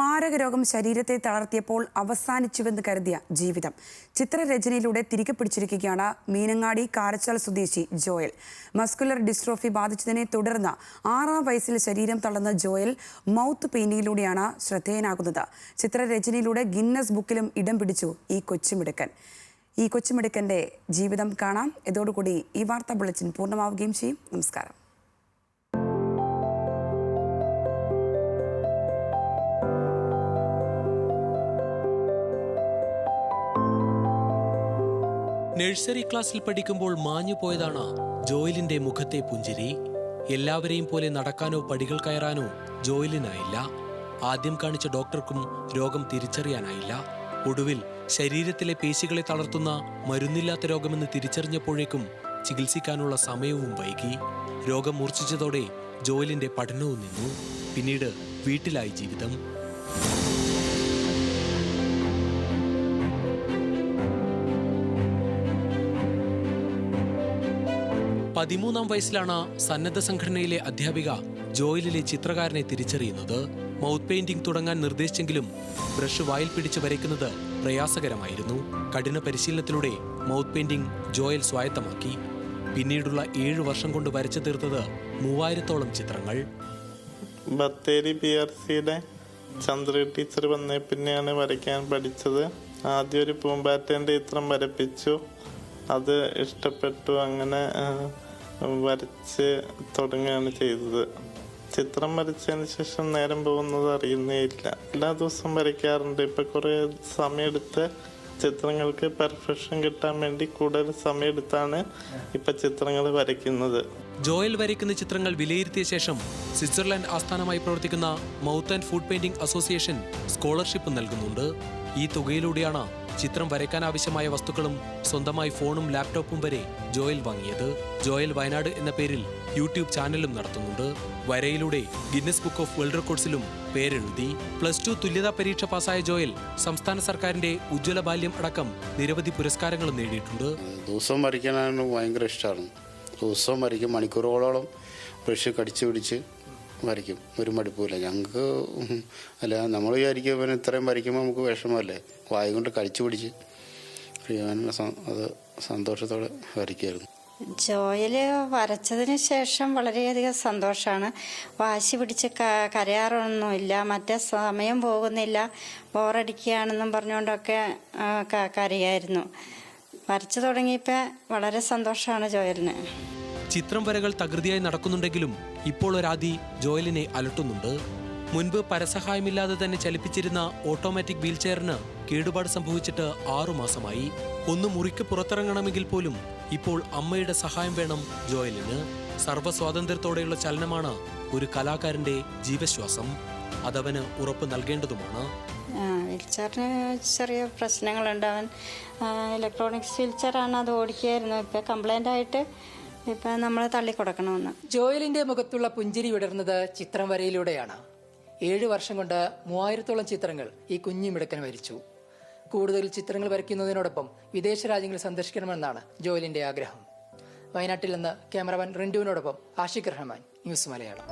മാരകരോഗം ശരീരത്തെ തളർത്തിയപ്പോൾ അവസാനിച്ചുവെന്ന് കരുതിയ ജീവിതം. ചിത്രരചനയിലൂടെ തിരികെ പിടിച്ചിരിക്കുകയാണ് മീനങ്ങാടി കാരച്ചാൽ സ്വദേശി ജോയൽ. മസ്കുലർ ഡിസ്ട്രോഫി ബാധിച്ചതിനെ തുടർന്ന് 6-ാം വയസ്സിൽ ശരീരം തളർന്ന ജോയൽ മൗത്ത് പെയിന്റിങ്ങിലൂടെയാണ് ശ്രദ്ധേയനാകുന്നത്. ചിത്രരചനയിലൂടെ ഗിന്നസ് ബുക്കിലും ഇടം പിടിച്ചു ഈ കൊച്ചുമിടുക്കൻ്റെ ജീവിതം കാണാം. ഇതോടുകൂടി ഈ വാർത്താ ബുള്ളറ്റിൻ പൂർണ്ണമാവുകയും ചെയ്യും. നമസ്കാരം. നഴ്സറി ക്ലാസ്സിൽ പഠിക്കുമ്പോൾ മാഞ്ഞു പോയതാണ് ജോയലിന്റെ മുഖത്തെ പുഞ്ചിരി. എല്ലാവരെയും പോലെ നടക്കാനോ പടികൾ കയറാനോ ജോയലിനായില്ല. ആദ്യം കാണിച്ച ഡോക്ടർക്കും രോഗം തിരിച്ചറിയാനായില്ല. ഒടുവിൽ ശരീരത്തിലെ പേശികളെ തളർത്തുന്ന മരുന്നില്ലാത്ത രോഗമെന്ന് തിരിച്ചറിഞ്ഞപ്പോഴേക്കും ചികിത്സിക്കാനുള്ള സമയവും വൈകി. രോഗം മൂർച്ഛിച്ചതോടെ ജോയലിന്റെ പഠനവും നിന്നു. പിന്നീട് വീട്ടിലായി ജീവിതം. പതിമൂന്നാം വയസ്സിലാണ് സന്നദ്ധ സംഘടനയിലെ അധ്യാപിക ജോയലിലെ ചിത്രകാരനെ തിരിച്ചറിയുന്നത്. മൗത്ത് പെയിന്റിംഗ് തുടങ്ങാൻ നിർദ്ദേശിച്ചെങ്കിലും ബ്രഷ് വായിൽ പിടിച്ച് വരയ്ക്കുന്നത് പ്രയാസകരമായിരുന്നു. കഠിന പരിശീലനത്തിലൂടെ മൗത്ത് പെയിന്റിംഗ് ജോയൽ സ്വായത്തമാക്കി. പിന്നീടുള്ള 7 വർഷം കൊണ്ട് വരച്ചു തീർത്തത് 3000-ഓളം ചിത്രങ്ങൾ. ബത്തേരി PRCയുടെ ചന്ദ്ര ടീച്ചർ വന്നേ പിന്നെയാണ് വരയ്ക്കാൻ പഠിച്ചത്. ആദ്യം ഒരു പൂമ്പാറ്റേൻ്റെ ചിത്രം വരപ്പിച്ചു. അത് ഇഷ്ടപ്പെട്ടു. അങ്ങനെ വരച്ച് തുടങ്ങുകയാണ് ചെയ്തത്. ചിത്രം വരച്ചതിന് ശേഷം നേരം പോകുന്നത് അറിയുന്നേ ഇല്ല. എല്ലാ ദിവസവും വരയ്ക്കാറുണ്ട്. ഇപ്പം കുറേ സമയമെടുത്ത് ചിത്രങ്ങൾക്ക് പെർഫെക്ഷൻ കിട്ടാൻ വേണ്ടി കൂടുതൽ സമയമെടുത്താണ് ഇപ്പം ചിത്രങ്ങൾ വരയ്ക്കുന്നത്. ജോയൽ വരയ്ക്കുന്ന ചിത്രങ്ങൾ വിലയിരുത്തിയ ശേഷം സ്വിറ്റ്സർലൻഡ് ആസ്ഥാനമായി പ്രവർത്തിക്കുന്ന mouth and food painting association scholarship നൽകുന്നുണ്ട്. ഈ തുകയിലൂടെയാണ് ചിത്രം വരയ്ക്കാൻ ആവശ്യമായ വസ്തുക്കളും സ്വന്തമായി ഫോണും ലാപ്ടോപ്പും വരെ ജോയൽ വാങ്ങിയത്. ജോയൽ വയനാട് എന്ന പേരിൽ യൂട്യൂബ് ചാനലും നടത്തുന്നുണ്ട്. വരയിലൂടെ ഗിന്നസ് ബുക്ക് ഓഫ് വേൾഡ് റെക്കോർഡ്സിലും പേരെഴുതി. +2 തുല്യതാ പരീക്ഷ പാസ്സായ ജോയൽ സംസ്ഥാന സർക്കാരിന്റെ ഉജ്ജ്വല ബാല്യം അടക്കം നിരവധി പുരസ്കാരങ്ങളും നേടിയിട്ടുണ്ട്. ദിവസവും വരയ്ക്കാനാണ് ഭയങ്കര ഇഷ്ടമാണ്. ദിവസവും വരയ്ക്കും. മണിക്കൂറുകളോളം ബ്രഷ് കടിച്ചു പിടിച്ച് വരയ്ക്കും. ഒരു മടുപ്പില്ല ഞങ്ങൾക്ക്. അല്ല, നമ്മൾ വിചാരിക്കും പിന്നെ ഇത്രയും വരയ്ക്കുമ്പോൾ നമുക്ക് വിഷമമല്ലേ. വായ കൊണ്ട് കടിച്ചു പിടിച്ച് അത് സന്തോഷത്തോടെ വരയ്ക്കുമായിരുന്നു. ജോയല് വരച്ചതിന് ശേഷം വളരെയധികം സന്തോഷമാണ്. വാശി പിടിച്ച് കരയാറൊന്നുമില്ല. മറ്റേ സമയം പോകുന്നില്ല, ബോറടിക്കുകയാണെന്നും പറഞ്ഞുകൊണ്ടൊക്കെ കരയായിരുന്നു. വരച്ചു തുടങ്ങിയപ്പോൾ വളരെ സന്തോഷമാണ് ജോയലിന്. ചിത്രം വരകൾ തകൃതിയായി നടക്കുന്നുണ്ടെങ്കിലും ഇപ്പോൾ ഒരാദി ജോയലിനെ അലട്ടുന്നുണ്ട്. മുൻപ് പരസഹായമില്ലാതെ തന്നെ ചലിപ്പിച്ചിരുന്ന ഓട്ടോമാറ്റിക് വീൽചെയറിന് കേടുപാട് സംഭവിച്ചിട്ട് 6 മാസമായി. ഒന്ന് മുറിക്ക് പുറത്തിറങ്ങണമെങ്കിൽ പോലും ഇപ്പോൾ അമ്മയുടെ സഹായം വേണം ജോയലിന്. സർവ്വസ്വാതന്ത്ര്യത്തോടെയുള്ള ചലനമാണ് ഒരു കലാകാരന്റെ ജീവശ്വാസം. അതവന് ഉറപ്പ് നൽകേണ്ടതുമാണ്. വീൽചെയറിന് ചെറിയ പ്രശ്നങ്ങളുണ്ട്. അവൻ ഇലക്ട്രോണിക്സ് വീൽചെയറാണ്, അത് ഓടിക്കുകയായിരുന്നു. ഇപ്പം കംപ്ലൈൻ്റ് ആയിട്ട് ഇപ്പം നമ്മൾ തള്ളിക്കൊടുക്കണമെന്ന്. ജോയലിന്റെ മുഖത്തുള്ള പുഞ്ചിരി വിടർന്നത് ചിത്രം വരയിലൂടെയാണ്. 7 വർഷം കൊണ്ട് 3000-ഓളം ചിത്രങ്ങൾ ഈ കുഞ്ഞിമിടുക്കൻ വരച്ചു. കൂടുതൽ ചിത്രങ്ങൾ വരയ്ക്കുന്നതിനോടൊപ്പം വിദേശ രാജ്യങ്ങൾ സന്ദർശിക്കണമെന്നാണ് ജോയലിന്റെ ആഗ്രഹം. വയനാട്ടിൽ നിന്ന് ക്യാമറമാൻ റിൻഡുവിനോടൊപ്പം ആഷിഖ് റഹ്മാൻ, ന്യൂസ് മലയാളം.